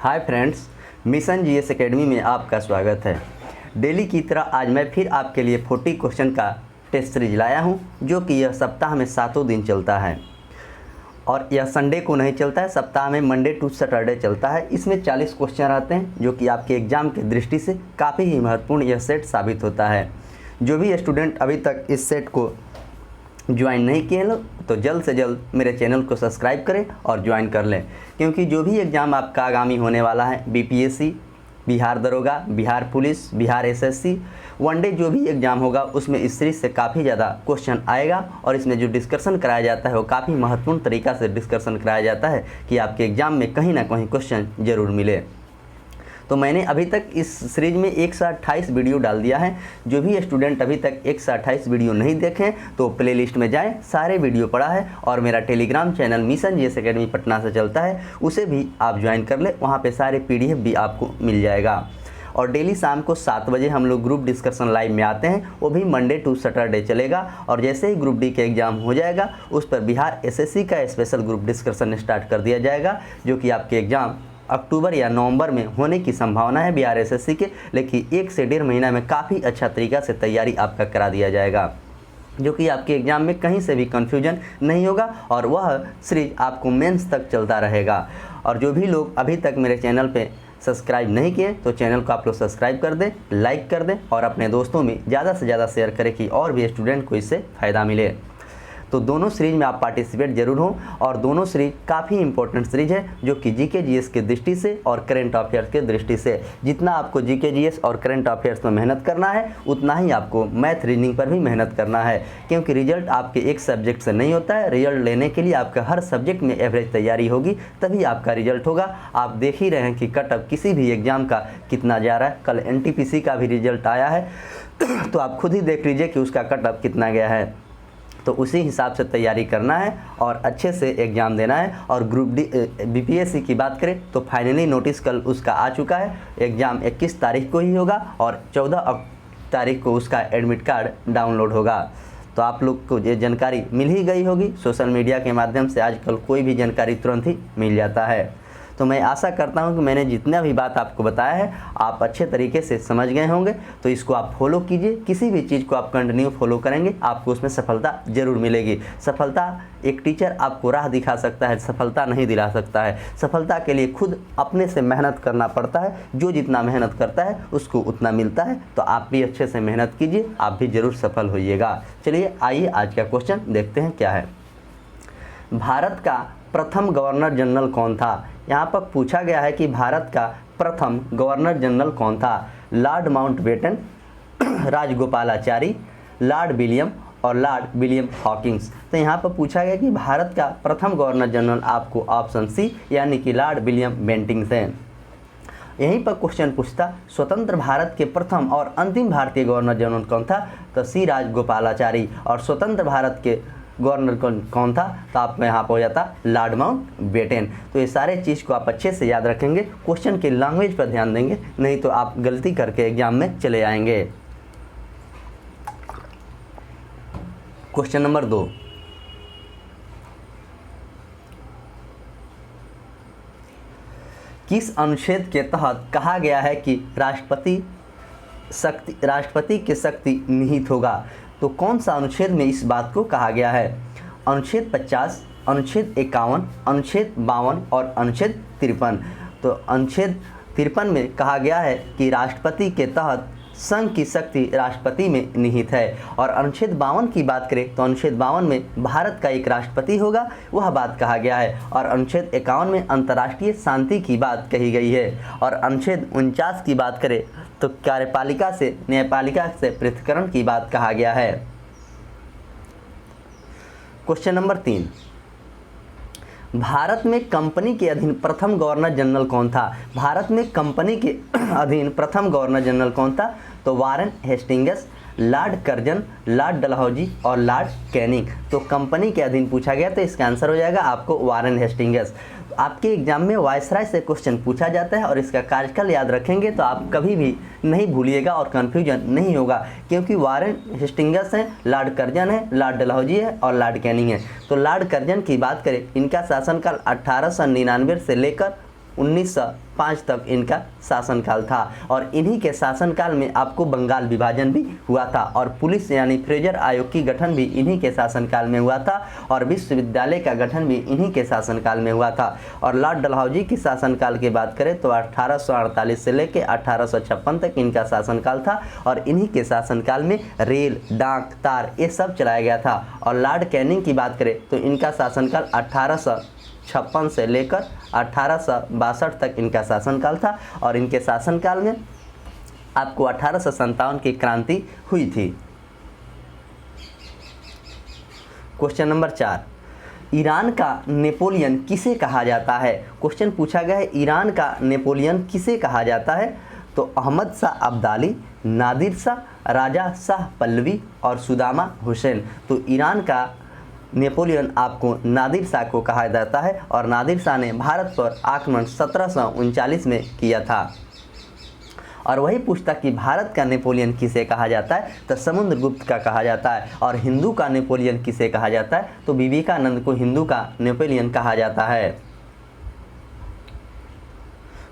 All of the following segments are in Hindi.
Hi friends, mission GS academy में आपका स्वागत है। डेली की तरह आज मैं फिर आपके लिए 40 क्वेश्चन का टेस्ट सीरीज लाया हूं, जो कि यह सप्ताह में 7 दिन चलता है और यह संडे को नहीं चलता है। सप्ताह में मंडे टू सैटरडे चलता है। इसमें 40 क्वेश्चन आते हैं, जो कि आपके एग्ज़ाम की दृष्टि से काफ़ी ही महत्वपूर्ण यह सेट साबित होता है। जो भी स्टूडेंट अभी तक इस सेट को ज्वाइन नहीं किए लोग, तो जल्द से जल्द मेरे चैनल को सब्सक्राइब करें और ज्वाइन कर लें, क्योंकि जो भी एग्ज़ाम आपका आगामी होने वाला है, बीपीएससी, बिहार दरोगा, Bihar police, Bihar SSC, one day जो भी एग्ज़ाम होगा उसमें इस सीरीज से काफ़ी ज़्यादा क्वेश्चन आएगा और इसमें जो डिस्कशन कराया जाता है वो काफ़ी महत्वपूर्ण तरीक़ा से डिस्कशन कराया जाता है कि आपके एग्ज़ाम में कहीं ना कहीं क्वेश्चन ज़रूर मिले। तो मैंने अभी तक इस सीरीज में 128 वीडियो डाल दिया है। जो भी स्टूडेंट अभी तक 128 वीडियो नहीं देखें तो प्लेलिस्ट में जाएं, सारे वीडियो पड़ा है। और मेरा Telegram channel mission GS academy Patna से चलता है, उसे भी आप ज्वाइन कर लें, वहाँ पे सारे पीडीएफ भी आपको मिल जाएगा। और डेली शाम को 7 बजे हम लोग ग्रुप डिस्कशन लाइव में आते हैं, वो भी मंडे टू सैटरडे चलेगा। और जैसे ही ग्रुप डी का एग्ज़ाम हो जाएगा उस पर बिहार एसएससी का स्पेशल ग्रुप डिस्कशन स्टार्ट कर दिया जाएगा, जो कि आपके एग्ज़ाम अक्टूबर या नवंबर में होने की संभावना है बिहार एसएससी के। लेकिन 1 से 1.5 महीना में काफ़ी अच्छा तरीक़ा से तैयारी आपका करा दिया जाएगा, जो कि आपके एग्ज़ाम में कहीं से भी कन्फ्यूजन नहीं होगा और वह सीरीज आपको मेंस तक चलता रहेगा। और जो भी लोग अभी तक मेरे चैनल पे सब्सक्राइब नहीं किए तो चैनल को आप लोग सब्सक्राइब कर दें, लाइक कर दें और अपने दोस्तों में ज़्यादा से ज़्यादा शेयर करें कि और भी स्टूडेंट को इससे फ़ायदा मिले। तो दोनों सीरीज में आप पार्टिसिपेट जरूर हों। और दोनों सीरीज काफ़ी इंपॉर्टेंट सीरीज है, जो कि जीके जीएस के दृष्टि से और करंट अफेयर्स के दृष्टि से। जितना आपको जीके जीएस और करंट अफेयर्स में मेहनत करना है, उतना ही आपको मैथ रीजनिंग पर भी मेहनत करना है, क्योंकि रिजल्ट आपके एक सब्जेक्ट से नहीं होता है। रिजल्ट लेने के लिए आपका हर सब्जेक्ट में एवरेज तैयारी होगी, तभी आपका रिजल्ट होगा। आप देख ही रहे हैं कि कट ऑफ किसी भी एग्ज़ाम का कितना जा रहा है। कल एनटीपीसी का भी रिजल्ट आया है, तो आप खुद ही देख लीजिए कि उसका कट ऑफ कितना गया है। तो उसी हिसाब से तैयारी करना है और अच्छे से एग्ज़ाम देना है। और ग्रुप डी बीपीएससी की बात करें तो फाइनली नोटिस कल उसका आ चुका है। एग्ज़ाम 21 तारीख को ही होगा और 14 तारीख को उसका एडमिट कार्ड डाउनलोड होगा। तो आप लोग को ये जानकारी मिल ही गई होगी। सोशल मीडिया के माध्यम से आजकल कोई भी जानकारी तुरंत ही मिल जाता है। तो मैं आशा करता हूं कि मैंने जितना भी बात आपको बताया है आप अच्छे तरीके से समझ गए होंगे। तो इसको आप फॉलो कीजिए। किसी भी चीज़ को आप कंटिन्यू फॉलो करेंगे आपको उसमें सफलता ज़रूर मिलेगी। सफलता एक टीचर आपको राह दिखा सकता है, सफलता नहीं दिला सकता है। सफलता के लिए खुद अपने से मेहनत करना पड़ता है। जो जितना मेहनत करता है उसको उतना मिलता है। तो आप भी अच्छे से मेहनत कीजिए, आप भी ज़रूर सफल होइएगा। चलिए आइए आज का क्वेश्चन देखते हैं क्या है। भारत का प्रथम गवर्नर जनरल कौन था? यहाँ पर पूछा गया है कि भारत का प्रथम गवर्नर जनरल कौन था? Lord Mountbatten, Rajagopalachari, Lord William और लॉर्ड विलियम हॉकिंस। तो यहाँ पर पूछा गया कि भारत का प्रथम गवर्नर जनरल आपको ऑप्शन सी यानी कि लॉर्ड विलियम बेंटिंग्स है। यहीं पर क्वेश्चन पूछता स्वतंत्र भारत के प्रथम और अंतिम भारतीय गवर्नर जनरल कौन था? तो सी राजगोपालाचारी। और स्वतंत्र भारत के गवर्नर कौन था? तो आपको यहाँ पर हो जाता लॉर्ड माउंटबेटन। तो ये सारे चीज़ को आप अच्छे से याद रखेंगे, क्वेश्चन के लैंग्वेज पर ध्यान देंगे, नहीं तो आप गलती करके एग्जाम में चले आएंगे। क्वेश्चन नंबर 2, किस अनुच्छेद के तहत कहा गया है कि राष्ट्रपति की शक्ति निहित होगा? तो कौन सा अनुच्छेद में इस बात को कहा गया है? अनुच्छेद 50, अनुच्छेद 51, अनुच्छेद 52 और अनुच्छेद 53। तो अनुच्छेद 53 में कहा गया है कि राष्ट्रपति के तहत संघ की शक्ति राष्ट्रपति में निहित है। और अनुच्छेद 52 की बात करें तो अनुच्छेद 52 में भारत का एक राष्ट्रपति होगा, वह बात कहा गया है। और अनुच्छेद 51 में अंतर्राष्ट्रीय शांति की बात कही गई है। और अनुच्छेद 49 की बात करें तो कार्यपालिका से न्यायपालिका से पृथक्करण की बात कहा गया है। क्वेश्चन नंबर 3, भारत में कंपनी के अधीन प्रथम गवर्नर जनरल कौन था? भारत में कंपनी के अधीन प्रथम गवर्नर जनरल कौन था? तो Warren Hastings, Lord Curzon, Lord Dalhousie और लॉर्ड कैनिंग। तो कंपनी के अधीन पूछा गया तो इसका आंसर हो जाएगा आपको वारेन हेस्टिंग्स। आपके एग्जाम में वायसराय से क्वेश्चन पूछा जाता है और इसका कार्यकाल याद रखेंगे तो आप कभी भी नहीं भूलिएगा और कन्फ्यूजन नहीं होगा, क्योंकि वारेन हेस्टिंग्स हैं, लॉर्ड कर्जन है, लॉर्ड डलहौजी है और लॉर्ड कैनिंग है। तो लॉर्ड कर्जन की बात करें, इनका शासनकाल 1899 से लेकर 1905 तक इनका शासनकाल था। और इन्हीं के शासनकाल में आपको बंगाल विभाजन भी हुआ था और पुलिस यानी फ्रेजर आयोग की गठन भी इन्हीं के शासनकाल में हुआ था और विश्वविद्यालय का गठन भी इन्हीं के शासनकाल में हुआ था। और लॉर्ड डलहौजी की शासनकाल की बात करें तो 1848 से लेकर 1856 तक इनका शासनकाल था और इन्हीं के शासनकाल में रेल, डाक, तार ये सब चलाया गया था। और लॉर्ड कैनिंग की बात करें तो इनका शासनकाल 1856 से लेकर 1862 तक इनका शासनकाल था और इनके शासनकाल में आपको 1857 की क्रांति हुई थी। क्वेश्चन नंबर 4, ईरान का नेपोलियन किसे कहा जाता है? क्वेश्चन पूछा गया है ईरान का नेपोलियन किसे कहा जाता है? तो अहमद शाह अब्दाली, नादिर शाह, राजा शाह पल्लवी और सुदामा हुसैन। तो ईरान का नेपोलियन आपको नादिर शाह को कहा जाता है और नादिर शाह ने भारत पर आक्रमण 1739 में किया था। और वही पूछता कि भारत का नेपोलियन किसे कहा जाता है? तो समुद्रगुप्त का कहा जाता है। और हिंदू का नेपोलियन किसे कहा जाता है? तो विवेकानंद को हिंदू का नेपोलियन कहा जाता है।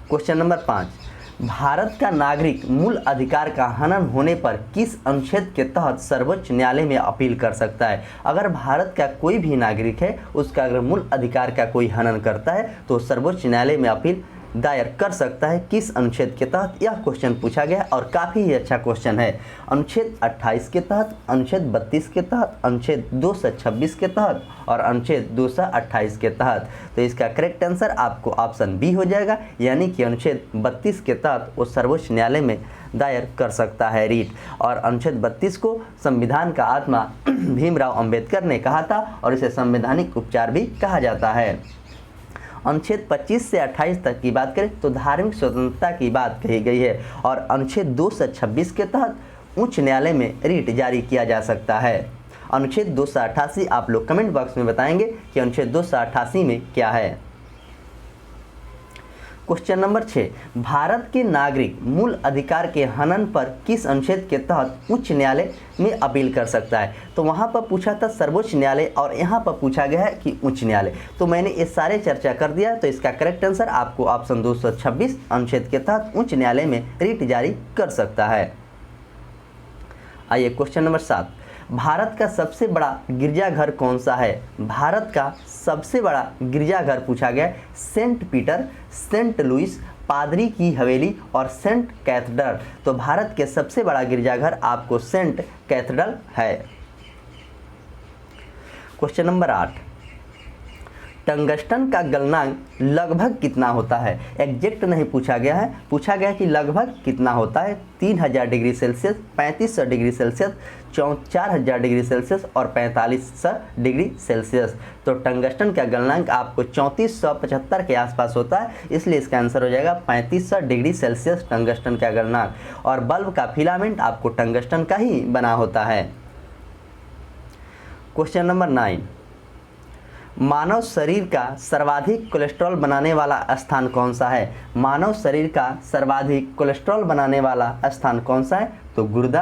क्वेश्चन नंबर 5, भारत का नागरिक मूल अधिकार का हनन होने पर किस अनुच्छेद के तहत सर्वोच्च न्यायालय में अपील कर सकता है? अगर भारत का कोई भी नागरिक है उसका अगर मूल अधिकार का कोई हनन करता है तो सर्वोच्च न्यायालय में अपील दायर कर सकता है। किस अनुच्छेद के तहत? यह क्वेश्चन पूछा गया और काफ़ी ही अच्छा क्वेश्चन है। अनुच्छेद 28 के तहत, अनुच्छेद 32 के तहत, अनुच्छेद 226 के तहत और अनुच्छेद 228 के तहत। तो इसका करेक्ट आंसर आपको ऑप्शन बी हो जाएगा, यानी कि अनुच्छेद 32 के तहत वो सर्वोच्च न्यायालय में दायर कर सकता है रीट। और अनुच्छेद 32 को संविधान का आत्मा भीमराव अंबेडकर ने कहा था और इसे संवैधानिक उपचार भी कहा जाता है। अनुच्छेद 25 से 28 तक की बात करें तो धार्मिक स्वतंत्रता की बात कही गई है और अनुच्छेद 226 के तहत उच्च न्यायालय में रीट जारी किया जा सकता है। अनुच्छेद 288 आप लोग कमेंट बॉक्स में बताएंगे कि अनुच्छेद 288 में क्या है। क्वेश्चन नंबर 6, भारत के नागरिक मूल अधिकार के हनन पर किस अनुच्छेद के तहत उच्च न्यायालय में अपील कर सकता है? तो वहाँ पर पूछा था सर्वोच्च न्यायालय और यहाँ पर पूछा गया है कि उच्च न्यायालय। तो मैंने ये सारे चर्चा कर दिया, तो इसका करेक्ट आंसर आपको ऑप्शन 226 अनुच्छेद के तहत उच्च न्यायालय में रीट जारी कर सकता है। आइए क्वेश्चन नंबर 7, भारत का सबसे बड़ा गिरजाघर कौन सा है? भारत का सबसे बड़ा गिरजाघर पूछा गया सेंट पीटर, सेंट लुइस, पादरी की हवेली और सेंट कैथेड्रल। तो भारत के सबसे बड़ा गिरजाघर आपको सेंट कैथेड्रल है। क्वेश्चन नंबर 8, टंगस्टन का गलनांक लगभग कितना होता है? एग्जैक्ट नहीं पूछा गया है, पूछा गया कि लगभग कितना होता है। 3000 degree Celsius, 3500 degree Celsius, 4000 degree Celsius और 4500 डिग्री सेल्सियस। तो टंगस्टन का गलनांक आपको 3475 के आसपास होता है, इसलिए इसका आंसर हो जाएगा 3500 डिग्री सेल्सियस टंगस्टन का गलनांक। और बल्ब का फिलामेंट आपको टंगस्टन का ही बना होता है। क्वेश्चन नंबर 9, मानव शरीर का सर्वाधिक कोलेस्ट्रॉल बनाने वाला स्थान कौन सा है? मानव शरीर का सर्वाधिक कोलेस्ट्रॉल बनाने वाला स्थान कौन सा है? तो गुर्दा,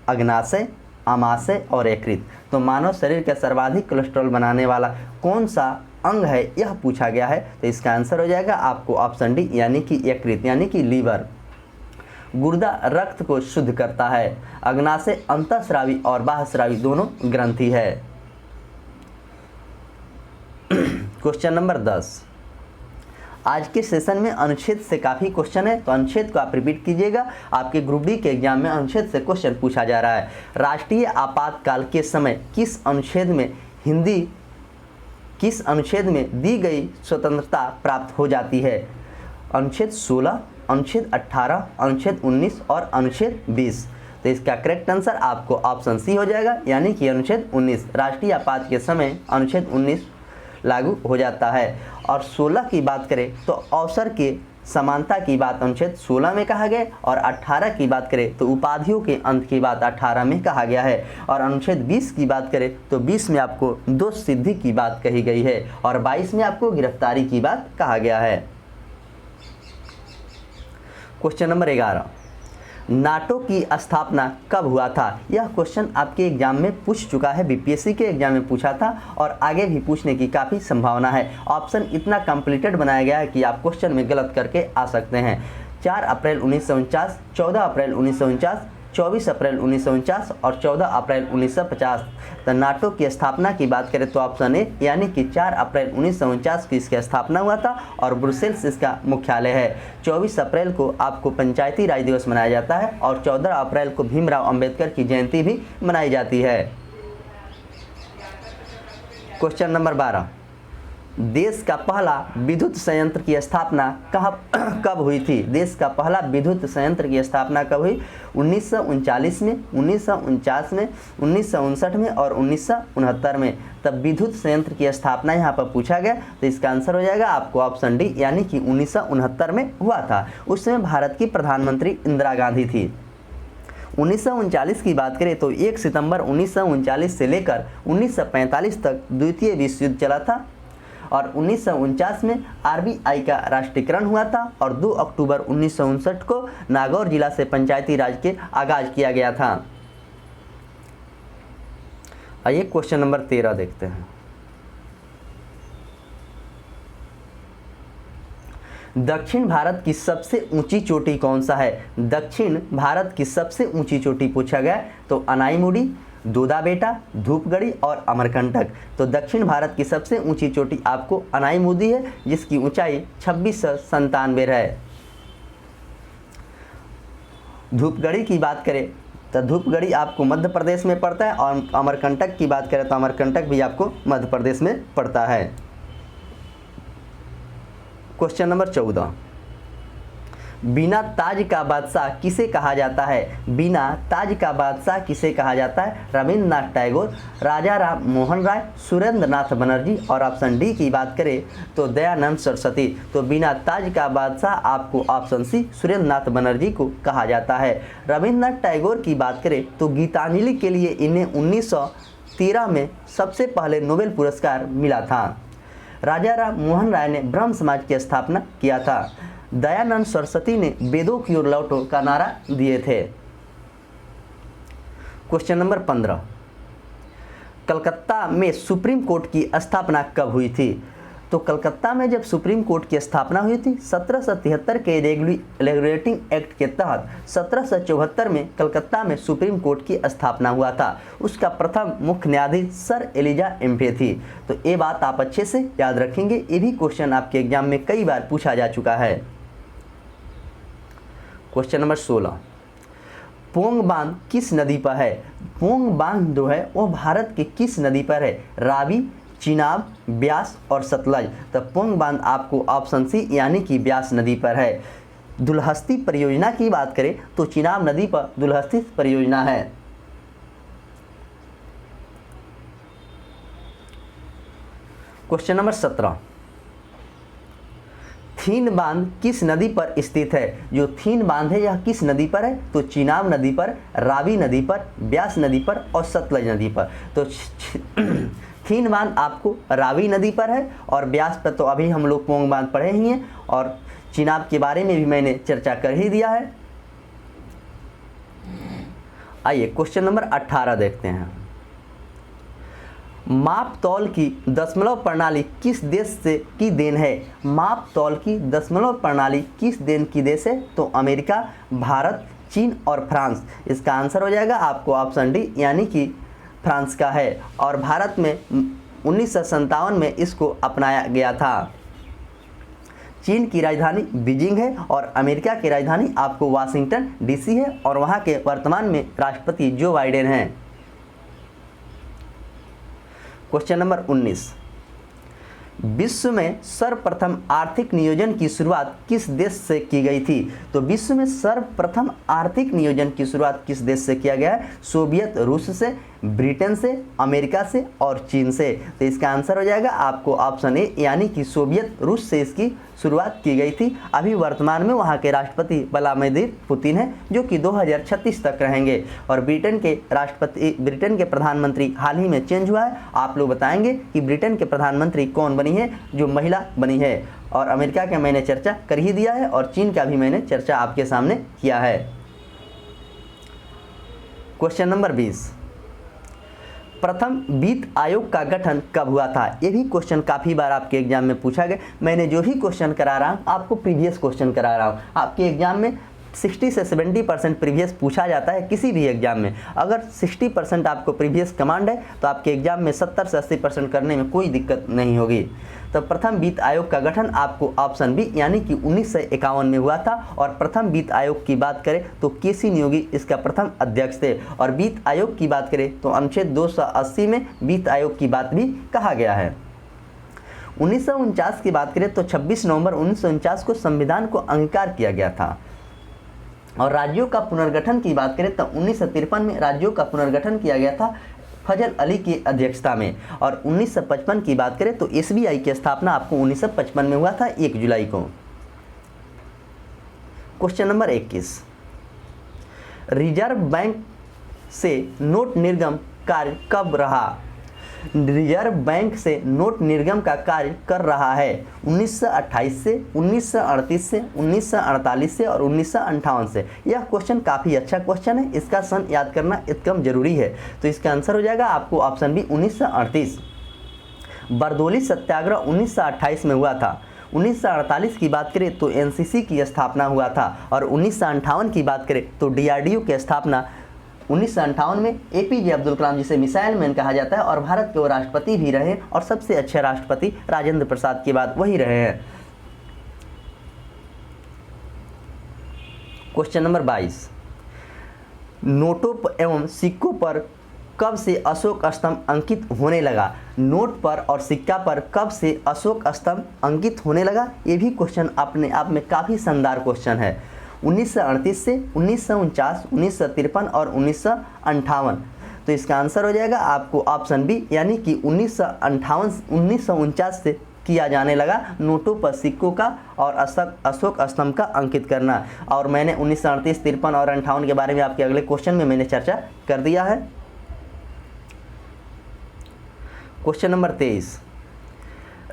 अग्नाशय, आमाशय और यकृत। तो मानव शरीर का सर्वाधिक कोलेस्ट्रॉल बनाने वाला कौन सा अंग है यह पूछा गया है। तो इसका आंसर हो जाएगा आपको ऑप्शन डी, यानी कि यकृत यानी कि लीवर। गुर्दा रक्त को शुद्ध करता है। अग्नाशय अंतःस्रावी और बाह्यस्रावी दोनों ग्रंथि है। क्वेश्चन नंबर 10, आज के सेशन में अनुच्छेद से काफ़ी क्वेश्चन है, तो अनुच्छेद को आप रिपीट कीजिएगा। आपके ग्रुप डी के एग्जाम में अनुच्छेद से क्वेश्चन पूछा जा रहा है। राष्ट्रीय आपातकाल के समय किस अनुच्छेद में दी गई स्वतंत्रता प्राप्त हो जाती है? अनुच्छेद 16, अनुच्छेद 18, अनुच्छेद 19 और अनुच्छेद 20। तो इसका करेक्ट आंसर आपको ऑप्शन सी हो जाएगा, यानी कि अनुच्छेद 19। राष्ट्रीय आपात के समय अनुच्छेद 19 लागू हो जाता है। और 16 की बात करें तो अवसर के समानता की बात अनुच्छेद 16 में कहा गया और 18 की बात करें तो उपाधियों के अंत की बात 18 में कहा गया है। और अनुच्छेद 20 की बात करें तो 20 में आपको दोष सिद्धि की बात कही गई है और 22 में आपको गिरफ्तारी की बात कहा गया है। क्वेश्चन नंबर 11, नाटो की स्थापना कब हुआ था? यह क्वेश्चन आपके एग्जाम में पूछ चुका है, बीपीएससी के एग्जाम में पूछा था और आगे भी पूछने की काफ़ी संभावना है। ऑप्शन इतना कॉम्प्लिकेटेड बनाया गया है कि आप क्वेश्चन में गलत करके आ सकते हैं। 4 अप्रैल 1949, 14 अप्रैल 1949, 24 अप्रैल 1949 और 14 अप्रैल 1950। तो नाटो की स्थापना की बात करें तो ऑप्शन ए यानी कि 4 अप्रैल 1949 की इसकी स्थापना हुआ था और ब्रुसेल्स इसका मुख्यालय है। 24 अप्रैल को आपको पंचायती राज दिवस मनाया जाता है और 14 अप्रैल को भीमराव अंबेडकर की जयंती भी मनाई जाती है। क्वेश्चन नंबर 12, देश का पहला विद्युत संयंत्र की स्थापना कब हुई थी? देश का पहला विद्युत संयंत्र की स्थापना कब हुई? 1939 में, 1949 में, 1959 में और 1969 में। तब विद्युत संयंत्र की स्थापना यहाँ पर पूछा गया, तो इसका आंसर हो जाएगा आपको ऑप्शन डी यानी कि 1969 में हुआ था। उस समय भारत की प्रधानमंत्री इंदिरा गांधी थी। 1939 की बात करें तो 1 सितंबर 1939 से लेकर 1945 तक द्वितीय विश्व युद्ध चला था और 1949 में आरबीआई का राष्ट्रीयकरण हुआ था और 2 अक्टूबर 1959 को नागौर जिला से पंचायती राज के आगाज किया गया था। आइए क्वेश्चन नंबर 13 देखते हैं। दक्षिण भारत की सबसे ऊंची चोटी कौन सा है? दक्षिण भारत की सबसे ऊंची चोटी पूछा गया तो अनाईमुड़ी, दूधा बेटा, धूपगढ़ी और अमरकंटक। तो दक्षिण भारत की सबसे ऊंची चोटी आपको अनाईमुदी है जिसकी ऊंचाई 2697 है। धूपगढ़ी की बात करें तो धूपगढ़ी आपको मध्य प्रदेश में पड़ता है और अमरकंटक की बात करें तो अमरकंटक भी आपको मध्य प्रदेश में पड़ता है। क्वेश्चन नंबर 14, बिना ताज का बादशाह किसे कहा जाता है? बिना ताज का बादशाह किसे कहा जाता है? रविंद्रनाथ टैगोर, राजा राम मोहन राय, सुरेंद्र नाथ बनर्जी और ऑप्शन डी की बात करें तो दयानंद सरस्वती। तो बिना ताज का बादशाह आपको ऑप्शन सी सुरेंद्र नाथ बनर्जी को कहा जाता है। रविंद्रनाथ टैगोर की बात करें तो गीतांजलि के लिए इन्हें 1913 में सबसे पहले नोबेल पुरस्कार मिला था। राजा राम मोहन राय ने ब्रह्म समाज की स्थापना किया था। दयानंद सरस्वती ने वेदों की ओर लौटो का नारा दिए थे। क्वेश्चन नंबर 15, कलकत्ता में सुप्रीम कोर्ट की स्थापना कब हुई थी? तो कलकत्ता में जब सुप्रीम कोर्ट की स्थापना हुई थी 1773 के रेगुलेटिंग एक्ट के तहत 1774 में कलकत्ता में सुप्रीम कोर्ट की स्थापना हुआ था। उसका प्रथम मुख्य न्यायाधीश सर एलिजा एम्फे थी। तो ये बात आप अच्छे से याद रखेंगे, ये भी क्वेश्चन आपके एग्जाम में कई बार पूछा जा चुका है। क्वेश्चन नंबर 16, पोंग बांध किस नदी पर है? पोंग बांध जो है वो भारत के किस नदी पर है? रावी, चिनाब, ब्यास और सतलज। तो पोंग बांध आपको ऑप्शन सी यानी कि ब्यास नदी पर है। दुलहस्ती परियोजना की बात करें तो चिनाब नदी पर दुलहस्ती परियोजना है। क्वेश्चन नंबर 17, थीन बांध किस नदी पर स्थित है? जो थीन बांध है यह किस नदी पर है? तो चिनाब नदी पर, रावी नदी पर, ब्यास नदी पर और सतलज नदी पर। तो थीन बांध आपको रावी नदी पर है और ब्यास पर तो अभी हम लोग पोंग बांध पढ़े ही हैं और चिनाब के बारे में भी मैंने चर्चा कर ही दिया है। आइए क्वेश्चन नंबर 18 देखते हैं। माप तौल की दशमलव प्रणाली किस देश से की देन है? माप तौल की दशमलव प्रणाली किस देश की देश है? तो अमेरिका, भारत, चीन और फ्रांस। इसका आंसर हो जाएगा आपको ऑप्शन डी यानी कि फ्रांस का है और भारत में 1957 में इसको अपनाया गया था। चीन की राजधानी बीजिंग है और अमेरिका की राजधानी आपको वाशिंगटन डीसी है और वहाँ के वर्तमान में राष्ट्रपति जो बाइडेन हैं। क्वेश्चन नंबर 19, विश्व में सर्वप्रथम आर्थिक नियोजन की शुरुआत किस देश से की गई थी? तो विश्व में सर्वप्रथम आर्थिक नियोजन की शुरुआत किस देश से किया गया है? सोवियत रूस से, ब्रिटेन से, अमेरिका से और चीन से। तो इसका आंसर हो जाएगा आपको ऑप्शन ए यानी कि सोवियत रूस से इसकी शुरुआत की गई थी। अभी वर्तमान में वहाँ के राष्ट्रपति व्लादिमीर पुतिन हैं जो कि 2036 तक रहेंगे और ब्रिटेन के प्रधानमंत्री हाल ही में चेंज हुआ है। आप लोग बताएंगे कि ब्रिटेन के प्रधानमंत्री कौन बनी है? जो महिला बनी है। और अमेरिका का मैंने चर्चा कर ही दिया है और चीन का भी मैंने चर्चा आपके सामने किया है। क्वेश्चन नंबर 20, प्रथम वित्त आयोग का गठन कब हुआ था? ये भी क्वेश्चन काफ़ी बार आपके एग्जाम में पूछा गया। मैंने जो ही क्वेश्चन करा रहा हूँ आपको प्रीवियस क्वेश्चन करा रहा हूँ। आपके एग्जाम में 60 से 70% प्रीवियस पूछा जाता है किसी भी एग्जाम में। अगर 60% आपको प्रीवियस कमांड है तो आपके एग्जाम में 70 से 80% करने में कोई दिक्कत नहीं होगी। तो प्रथम वित्त आयोग का गठन आपको ऑप्शन बी यानी कि 1951 में हुआ था। और प्रथम वित्त आयोग की बात करें तो केसी नियोगी इसका प्रथम अध्यक्ष थे। और वित्त आयोग की बात करें तो अनुच्छेद 280 में वित्त आयोग की बात भी कहा गया है। 1949 की बात करें तो 26 नवंबर 1949 को संविधान को अंगीकार किया गया था। और राज्यों का पुनर्गठन की बात करें तो 1953 में राज्यों का पुनर्गठन किया गया था फजल अली की अध्यक्षता में। और 1955 की बात करें तो एसबीआई की स्थापना आपको 1955 में हुआ था 1 जुलाई को। क्वेश्चन नंबर 21, रिजर्व बैंक से नोट निर्गम कार्य कब रहा? रिजर्व बैंक से नोट निर्गम का कार्य कर रहा है 1928 से, 1938 से, 1948 से और 1958 से। यह क्वेश्चन काफ़ी अच्छा क्वेश्चन है, इसका सन याद करना एकदम जरूरी है। तो इसका आंसर हो जाएगा आपको ऑप्शन बी 1938। बरदौली सत्याग्रह 1928 में हुआ था। 1948 की बात करें तो एनसीसी की स्थापना हुआ था। और 1958 की बात करें तो डीआरडीओ की स्थापना 1958 में एपीजे अब्दुल कलाम जिसे मिसाइल मैन कहा जाता है और भारत के वो राष्ट्रपति भी रहे और सबसे अच्छे राष्ट्रपति राजेंद्र प्रसाद के बाद वही रहे हैं। क्वेश्चन नंबर 22, नोटों एवं सिक्कों पर कब से अशोक स्तंभ अंकित होने लगा? नोट पर और सिक्का पर कब से अशोक स्तंभ अंकित होने लगा? ये भी क्वेश्चन अपने आप में काफ़ी शानदार क्वेश्चन है। 1938 से, 1949, 1953 और 1958। तो इसका आंसर हो जाएगा आपको ऑप्शन बी यानी कि 1949 से किया जाने लगा नोटों पर सिक्कों का और अशोक स्तंभ का अंकित करना। और मैंने 1938, 53 और 58 के बारे में आपके अगले क्वेश्चन में मैंने चर्चा कर दिया है। क्वेश्चन नंबर 23,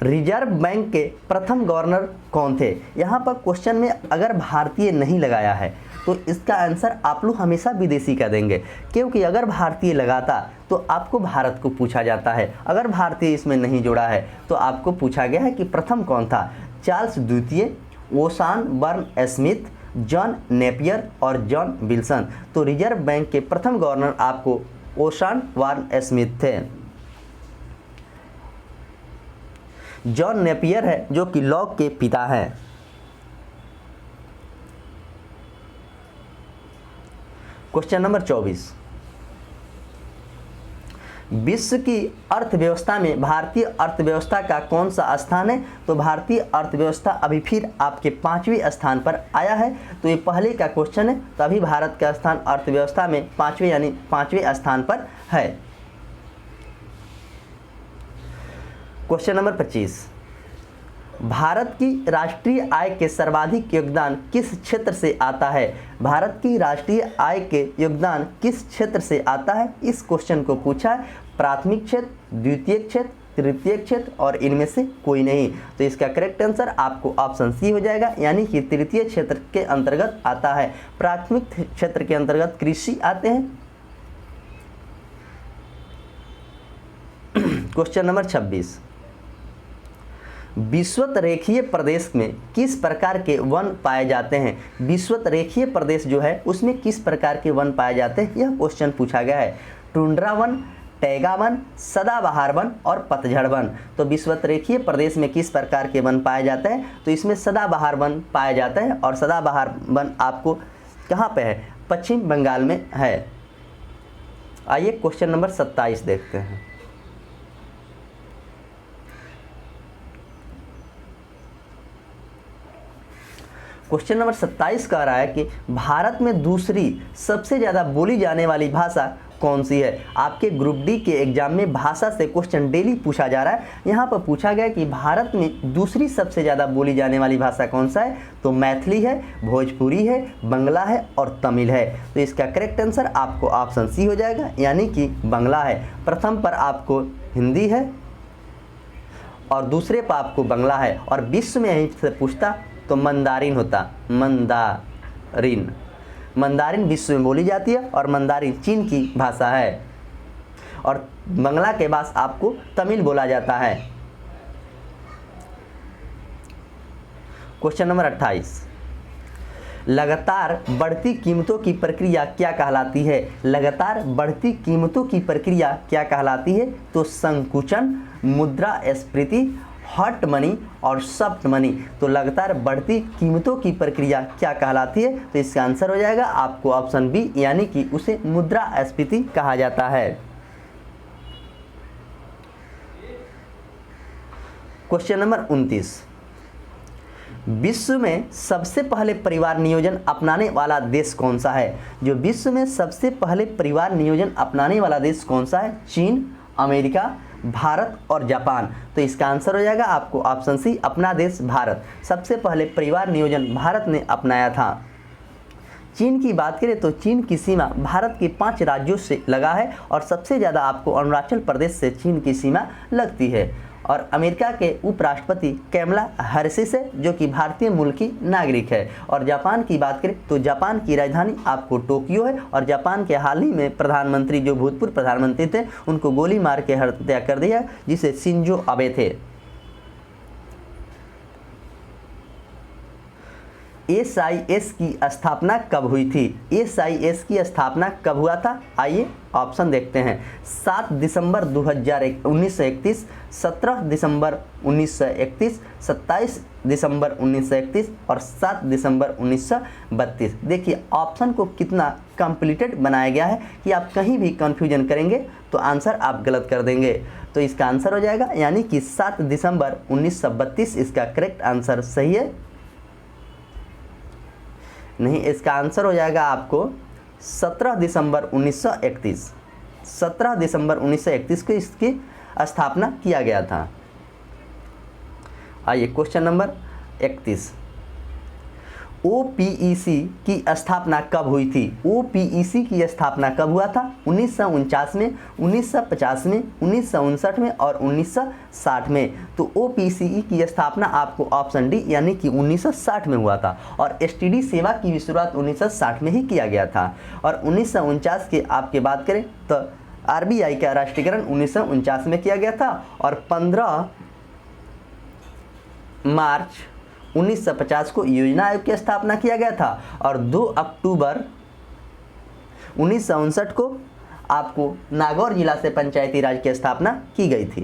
रिजर्व बैंक के प्रथम गवर्नर कौन थे? यहाँ पर क्वेश्चन में अगर भारतीय नहीं लगाया है तो इसका आंसर आप लोग हमेशा विदेशी का देंगे, क्योंकि अगर भारतीय लगाता तो आपको भारत को पूछा जाता है। अगर भारतीय इसमें नहीं जोड़ा है तो आपको पूछा गया है कि प्रथम कौन था। चार्ल्स द्वितीय, ओशान बर्न स्मिथ, जॉन नेपियर और जॉन विल्सन। तो रिजर्व बैंक के प्रथम गवर्नर आपको ओशान बर्न स्मिथ थे। जॉन नेपियर है जो कि लॉ के पिता हैं। क्वेश्चन नंबर 24, विश्व की अर्थव्यवस्था में भारतीय अर्थव्यवस्था का कौन सा स्थान है? तो भारतीय अर्थव्यवस्था अभी फिर आपके 5वें स्थान पर आया है। तो ये पहले का क्वेश्चन है, तो अभी भारत का स्थान अर्थव्यवस्था में 5वें यानी 5वें स्थान पर है। क्वेश्चन नंबर 25, भारत की राष्ट्रीय आय के सर्वाधिक योगदान किस क्षेत्र से आता है? भारत की राष्ट्रीय आय के योगदान किस क्षेत्र से आता है? इस क्वेश्चन को पूछा है। प्राथमिक क्षेत्र, द्वितीय क्षेत्र, तृतीय क्षेत्र और इनमें से कोई नहीं। तो इसका करेक्ट आंसर आपको ऑप्शन सी हो जाएगा यानी कि तृतीय क्षेत्र के अंतर्गत आता है। प्राथमिक क्षेत्र के अंतर्गत कृषि आते हैं। क्वेश्चन नंबर 26, विषुवत रेखीय प्रदेश में किस प्रकार के वन पाए जाते हैं? विषुवत रेखीय प्रदेश जो है उसमें किस प्रकार के वन पाए जाते हैं, यह क्वेश्चन पूछा गया है। टुंड्रा वन, टैगा वन, सदाबहार वन और पतझड़ वन। तो विषुवत रेखीय प्रदेश में किस प्रकार के वन पाए जाते हैं? तो इसमें सदाबहार वन पाया जाता है। और सदाबहार वन आपको कहाँ पे है? पश्चिम बंगाल में है। आइए क्वेश्चन नंबर 27 देखते हैं। क्वेश्चन नंबर 27 कह रहा है कि भारत में दूसरी सबसे ज़्यादा बोली जाने वाली भाषा कौन सी है? आपके ग्रुप डी के एग्जाम में भाषा से क्वेश्चन डेली पूछा जा रहा है। यहाँ पर पूछा गया कि भारत में दूसरी सबसे ज़्यादा बोली जाने वाली भाषा कौन सा है? तो मैथिली है, भोजपुरी है, बंगला है और तमिल है। तो इसका करेक्ट आंसर आपको ऑप्शन सी हो जाएगा यानी कि बंगला है। प्रथम पर आपको हिंदी है और दूसरे पर आपको बंगला है। और विश्व में यहीं से पूछता तो मंदारिन होता, मंदारिन। मंदारिन विश्व में बोली जाती है और मंदारिन चीन की भाषा है। और बंगला के बाद आपको तमिल बोला जाता है। क्वेश्चन नंबर 28, लगातार बढ़ती कीमतों की प्रक्रिया क्या कहलाती है? लगातार बढ़ती कीमतों की प्रक्रिया क्या कहलाती है? तो संकुचन, मुद्रास्फीति, हॉट मनी और सॉफ्ट मनी। तो लगातार बढ़ती कीमतों की प्रक्रिया क्या कहलाती है? तो इसका आंसर हो जाएगा आपको ऑप्शन बी, यानी कि उसे मुद्रास्फीति कहा जाता है। क्वेश्चन नंबर 29, विश्व में सबसे पहले परिवार नियोजन अपनाने वाला देश कौन सा है? जो विश्व में सबसे पहले परिवार नियोजन अपनाने वाला देश कौन सा है? चीन, अमेरिका, भारत और जापान। तो इसका आंसर हो जाएगा आपको ऑप्शन सी, अपना देश भारत। सबसे पहले परिवार नियोजन भारत ने अपनाया था। चीन की बात करें तो चीन की सीमा भारत के 5 राज्यों से लगा है और सबसे ज़्यादा आपको अरुणाचल प्रदेश से चीन की सीमा लगती है। और अमेरिका के उपराष्ट्रपति कैमला हैरिस है, जो कि भारतीय मूल की नागरिक है। और जापान की बात करें तो जापान की राजधानी आपको टोक्यो है। और जापान के हाल ही में प्रधानमंत्री, जो भूतपूर्व प्रधानमंत्री थे, उनको गोली मार के हत्या कर दिया, जिसे शिंजो आबे थे। SIS की स्थापना कब हुई थी? SIS की स्थापना कब हुआ था? आइए ऑप्शन देखते हैं। 7 दिसंबर 1931, 17 दिसंबर 1931, 27 दिसंबर 1931 और 7 दिसंबर 1932। देखिए ऑप्शन को कितना कंप्लीटेड बनाया गया है कि आप कहीं भी कंफ्यूजन करेंगे तो आंसर आप गलत कर देंगे। तो इसका आंसर हो जाएगा यानी कि 7 दिसंबर 1932 इसका करेक्ट आंसर सही है। नहीं, इसका आंसर हो जाएगा आपको 17 दिसंबर 1931। 17 दिसंबर 1931 को इसकी स्थापना किया गया था। आइए क्वेश्चन नंबर 31, OPEC की स्थापना कब हुई थी? OPEC की स्थापना कब हुआ था? 1949 में, 1950 में, 1959 में और 1960 में। तो OPEC की स्थापना आपको ऑप्शन डी यानी कि 1960 में हुआ था। और STD सेवा की भी शुरुआत 1960 में ही किया गया था। और 1949 के आपके बात करें तो RBI का राष्ट्रीयकरण 1949 में किया गया था। और 15 मार्च 1950 को योजना आयोग की स्थापना किया गया था। और 2 अक्टूबर 1959 को आपको नागौर जिला से पंचायती राज की स्थापना की गई थी।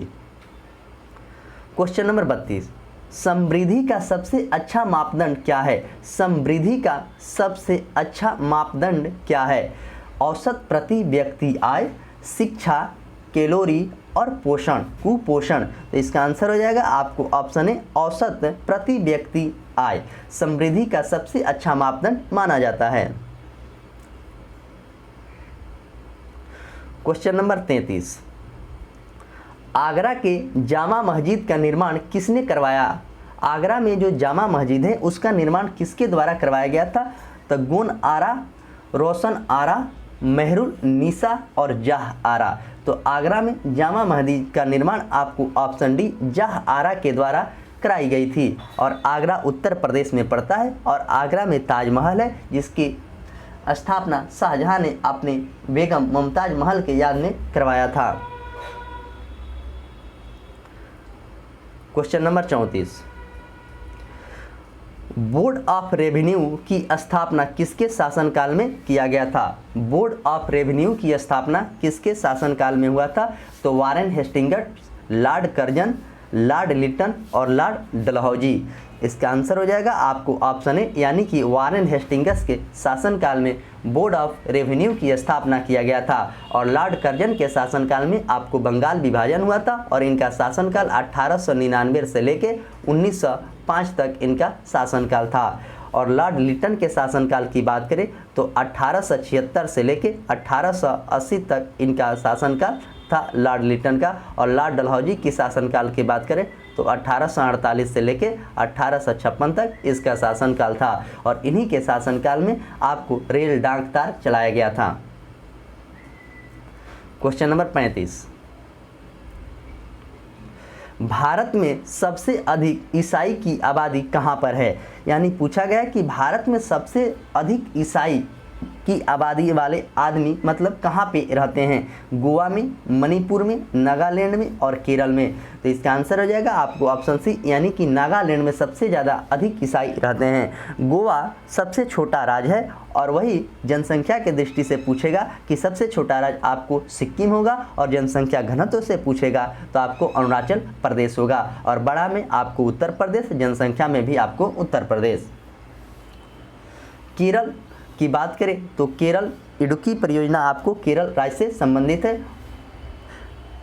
क्वेश्चन नंबर 32, समृद्धि का सबसे अच्छा मापदंड क्या है? समृद्धि का सबसे अच्छा मापदंड क्या है? औसत प्रति व्यक्ति आय, शिक्षा, कैलोरी और पोषण, कुपोषण। तो इसका आंसर हो जाएगा आपको ऑप्शन ए, औसत प्रति व्यक्ति आय समृद्धि का सबसे अच्छा मापदंड माना जाता है। क्वेश्चन नंबर 33, आगरा के जामा मस्जिद का निर्माण किसने करवाया? आगरा में जो जामा मस्जिद है उसका निर्माण किसके द्वारा करवाया गया था? तो गुण आरा, रोशन आरा, मेहरुल निसा और जाह आरा। तो आगरा में जामा मस्जिद का निर्माण आपको ऑप्शन डी जाह आरा के द्वारा कराई गई थी। और आगरा उत्तर प्रदेश में पड़ता है। और आगरा में ताजमहल है, जिसकी स्थापना शाहजहां ने अपने बेगम मुमताज महल के याद में करवाया था। Question number 34, board of revenue की स्थापना किसके शासनकाल में किया गया था? बोर्ड ऑफ रेवेन्यू की स्थापना किसके शासनकाल में हुआ था? तो Warren Hastings, Lord Curzon, Lord Lytton और लॉर्ड डलहौजी। इसका आंसर हो जाएगा आपको ऑप्शन ए यानी कि वारेन हेस्टिंग्स के शासनकाल में बोर्ड ऑफ रेवेन्यू की स्थापना किया गया था। और लॉर्ड कर्जन के शासनकाल में आपको बंगाल विभाजन हुआ था। और इनका शासनकाल 1899 से लेके 1905 तक इनका शासनकाल था। और लॉर्ड लिटन के शासनकाल की बात करें तो 1876 से लेके 1880 तक इनका शासनकाल था लॉर्ड लिटन का। और लॉर्ड डलहौजी की शासनकाल की बात करें तो 1848 से लेके 1856 तक इसका शासनकाल था। और इन्हीं के शासनकाल में आपको रेल डाक तार चलाया गया था। क्वेश्चन नंबर 35, भारत में सबसे अधिक ईसाई की आबादी कहाँ पर है? यानी पूछा गया कि भारत में सबसे अधिक ईसाई की आबादी वाले आदमी मतलब कहाँ पे रहते हैं? गोवा में, मणिपुर में, नागालैंड में और केरल में। तो इसका आंसर हो जाएगा आपको ऑप्शन सी, यानी कि नागालैंड में सबसे ज़्यादा अधिक ईसाई रहते हैं। गोवा सबसे छोटा राज्य है और वही जनसंख्या के दृष्टि से पूछेगा कि सबसे छोटा राज्य आपको सिक्किम होगा और जनसंख्या घनत्व से पूछेगा तो आपको अरुणाचल प्रदेश होगा और बड़ा में आपको उत्तर प्रदेश, जनसंख्या में भी आपको उत्तर प्रदेश। केरल की बात करें तो केरल इडुक्की परियोजना आपको केरल राज्य से संबंधित है।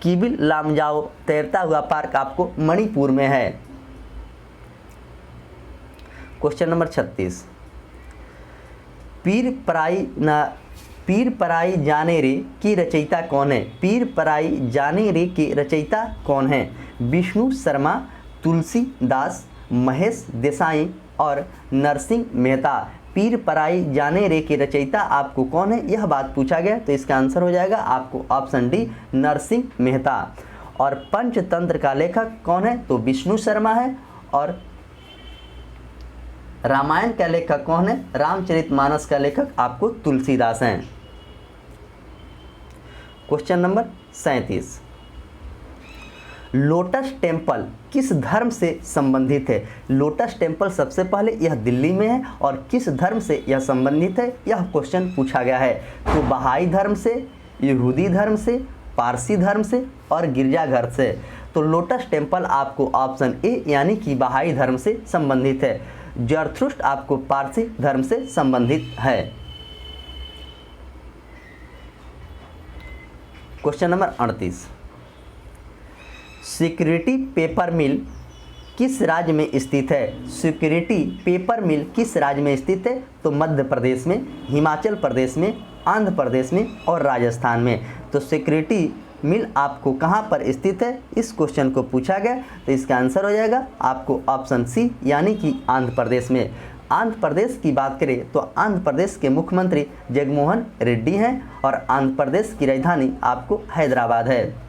किबिल लामजाओ तैरता हुआ पार्क आपको मणिपुर में है। क्वेश्चन नंबर 36, पीर पराई जाने रे की रचयिता कौन है? पीर पराई जाने रे की रचयिता कौन है? विष्णु शर्मा, तुलसी दास, महेश देसाई और नरसिंह मेहता। पीर पराई जाने रे के रचयिता आपको कौन है, यह बात पूछा गया। तो इसका आंसर हो जाएगा आपको ऑप्शन डी, नरसिंह मेहता। और पंचतंत्र का लेखक कौन है? तो विष्णु शर्मा है। और रामायण का लेखक कौन है? रामचरितमानस का लेखक आपको तुलसीदास हैं। क्वेश्चन नंबर 37, लोटस टेम्पल किस धर्म से संबंधित है? लोटस टेम्पल सबसे पहले यह दिल्ली में है और किस धर्म से यह संबंधित है, यह क्वेश्चन पूछा गया है। तो बहाई धर्म से, यहूदी धर्म से, पारसी धर्म से और गिरजाघर से। तो लोटस टेम्पल आपको ऑप्शन ए यानी कि बहाई धर्म से संबंधित है। जरथुस्ट्र आपको पारसी धर्म से संबंधित है। क्वेश्चन नंबर 38, सिक्योरिटी पेपर मिल किस राज्य में स्थित है? सिक्योरिटी पेपर मिल किस राज्य में स्थित है? तो मध्य प्रदेश में, हिमाचल प्रदेश में, आंध्र प्रदेश में और राजस्थान में। तो सिक्योरिटी मिल आपको कहाँ पर स्थित है, इस क्वेश्चन को पूछा गया। तो इसका आंसर हो जाएगा आपको ऑप्शन सी यानी कि आंध्र प्रदेश में। आंध्र प्रदेश की बात करें तो आंध्र प्रदेश के मुख्यमंत्री जगनमोहन रेड्डी हैं और आंध्र प्रदेश की राजधानी आपको हैदराबाद है।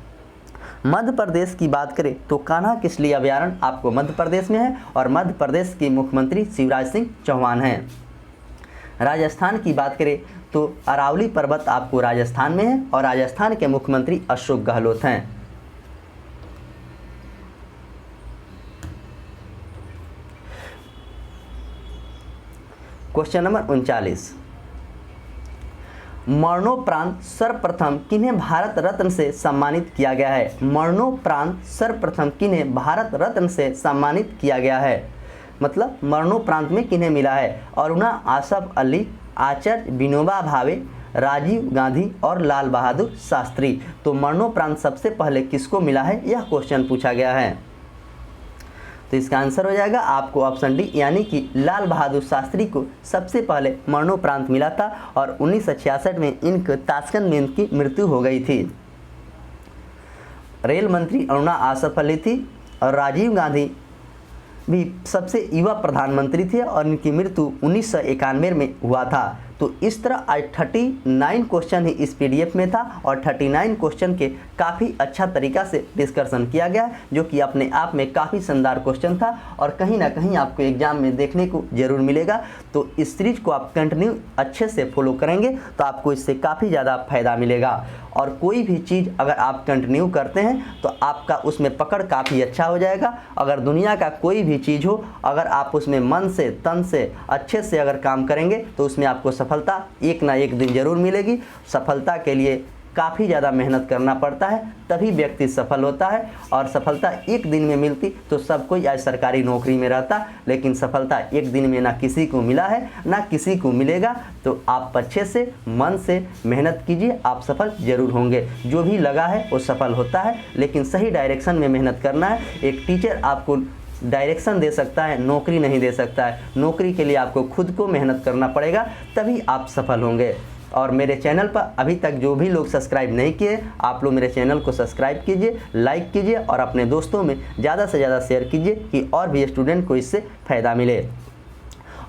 मध्य प्रदेश की बात करें तो कान्हा किसली अभयारण्य आपको मध्य प्रदेश में है और मध्य प्रदेश के मुख्यमंत्री शिवराज सिंह चौहान हैं। राजस्थान की बात करें तो अरावली पर्वत आपको राजस्थान में है और राजस्थान के मुख्यमंत्री अशोक गहलोत हैं। क्वेश्चन नंबर 39, मरणोपरांत सर्वप्रथम किन्हें भारत रत्न से सम्मानित किया गया है? मरणोपरांत सर्वप्रथम किन्हें भारत रत्न से सम्मानित किया गया है, मतलब मरणोपरांत में किन्हें मिला है? अरुणा आसफ अली, आचार्य विनोबा भावे, राजीव गांधी और लाल बहादुर शास्त्री। तो मरणोपरांत सबसे पहले किसको मिला है, यह क्वेश्चन पूछा गया है। तो इसका आंसर हो जाएगा आपको ऑप्शन डी यानी कि लाल बहादुर शास्त्री को सबसे पहले मरणोपरांत मिला था और 1966 में इनके ताशकंद में इनकी मृत्यु हो गई थी। रेल मंत्री अरुणा आसफ अली थी और राजीव गांधी भी सबसे युवा प्रधानमंत्री थे और इनकी मृत्यु 1991 में हुआ था। तो इस तरह आज 39 क्वेश्चन ही इस पीडीएफ में था और 39 क्वेश्चन के काफ़ी अच्छा तरीका से डिस्कशन किया गया, जो कि अपने आप में काफ़ी शानदार क्वेश्चन था और कहीं ना कहीं आपको एग्जाम में देखने को जरूर मिलेगा। तो इस सीरीज को आप कंटिन्यू अच्छे से फॉलो करेंगे तो आपको इससे काफ़ी ज़्यादा फायदा मिलेगा। और कोई भी चीज़ अगर आप कंटिन्यू करते हैं तो आपका उसमें पकड़ काफ़ी अच्छा हो जाएगा। अगर दुनिया का कोई भी चीज़ हो, अगर आप उसमें मन से, तन से, अच्छे से अगर काम करेंगे तो उसमें आपको सफलता एक ना एक दिन जरूर मिलेगी। सफलता के लिए काफ़ी ज़्यादा मेहनत करना पड़ता है, तभी व्यक्ति सफल होता है। और सफलता एक दिन में मिलती तो सब कोई आज सरकारी नौकरी में रहता, लेकिन सफलता एक दिन में ना किसी को मिला है ना किसी को मिलेगा। तो आप अच्छे से मन से मेहनत कीजिए, आप सफल जरूर होंगे। जो भी लगा है वो सफल होता है, लेकिन सही डायरेक्शन में मेहनत करना है। एक टीचर आपको डायरेक्शन दे सकता है, नौकरी नहीं दे सकता है। नौकरी के लिए आपको खुद को मेहनत करना पड़ेगा, तभी आप सफल होंगे। और मेरे चैनल पर अभी तक जो भी लोग सब्सक्राइब नहीं किए, आप लोग मेरे चैनल को सब्सक्राइब कीजिए, लाइक कीजिए और अपने दोस्तों में ज़्यादा से ज़्यादा शेयर कीजिए कि और भी स्टूडेंट को इससे फ़ायदा मिले।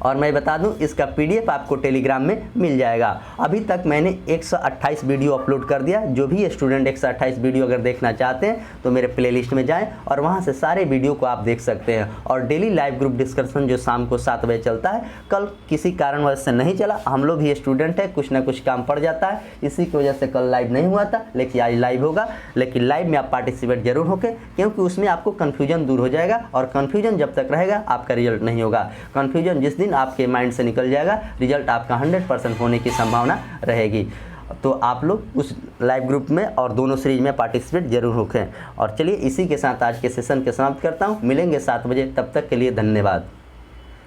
और मैं बता दूं इसका पीडीएफ आपको टेलीग्राम में मिल जाएगा। अभी तक मैंने 128 वीडियो अपलोड कर दिया। जो भी स्टूडेंट 128 वीडियो अगर देखना चाहते हैं तो मेरे प्लेलिस्ट में जाएं और वहां से सारे वीडियो को आप देख सकते हैं। और डेली लाइव ग्रुप डिस्कशन जो शाम को 7 बजे चलता है, कल किसी कारणवश से नहीं चला, हम लोग भी स्टूडेंट है, कुछ ना कुछ काम पड़ जाता है, इसी की वजह से कल लाइव नहीं हुआ था, लेकिन आज लाइव होगा। लेकिन लाइव में आप पार्टिसिपेट जरूर होके, क्योंकि उसमें आपको कन्फ्यूजन दूर हो जाएगा और कन्फ्यूजन जब तक रहेगा आपका रिजल्ट नहीं होगा। कन्फ्यूजन जिस दिन आपके माइंड से निकल जाएगा, रिजल्ट आपका 100% होने की संभावना रहेगी। तो आप लोग उस लाइव ग्रुप में और दोनों सीरीज में पार्टिसिपेट जरूर होखें। और चलिए इसी के साथ आज के सेशन के समाप्त करता हूँ। मिलेंगे 7 बजे, तब तक के लिए धन्यवाद।